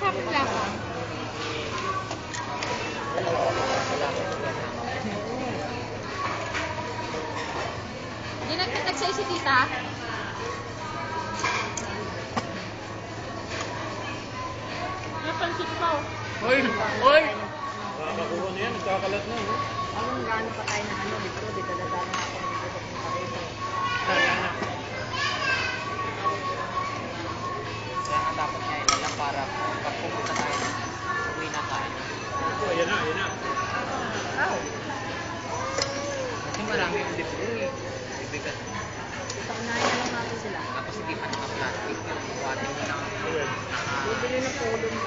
Sabi nila ako. Hindi nag-text si tita. Napansin ko. Hoy! Hoy! Nakakakuha na yan, nagkakalat na. Anong gaano pa tayo na ano dito? Dito dadaan na ako ng dito kung parito. Kaya na. Kaya nga dapat niya ito lang para pag pumunta tayo, uwi na tayo. Oh, ayan na, ayan na. Oh, Kasi marami yung libro eh. Bibigat. paunahin na lang natin sila. Tapos hindi pa naka-plastic yung buhatin mo lang. Bibili ng pulong.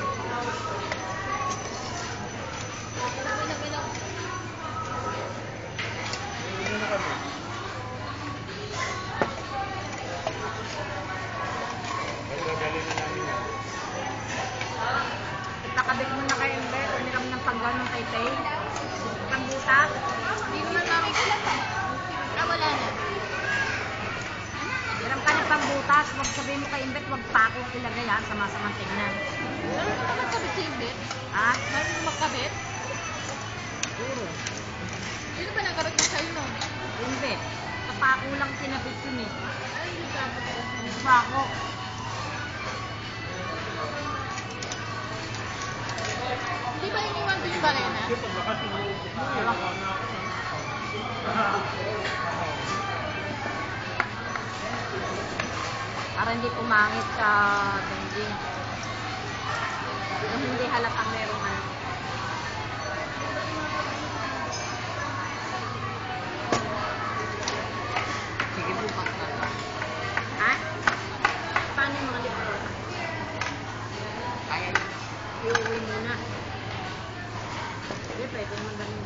Ano na kami? Gagaling na namin yan. Nakabit mo na kayo ba? Umiram ng panggal ng tay-tay. Pangbutas. Hindi naman namin kilala. Wala na. Hiram ka ng pangbutas. Huwag sabihin mo kay Imbet, huwag pa akong ilagay ha. Sama-samang tingnan. Meron ka magkabit sa Imbet? Ha? Meron ka magkabit? Puro. Sino ba nagkabit mo sa'yo nun? Imbet. Kapako lang kinabit yun eh. Ay, hindi ka ba? Pako. Hindi ba iniwan ko yung barena? Yung paglakas mo, Para hindi pumangit sa dingding. Yung hindi halatang merong ano. Sige bukas na lang. Ha? Paano yung mga libro? Kaya niya. Iuwi muna. Hindi, pwede naman ganun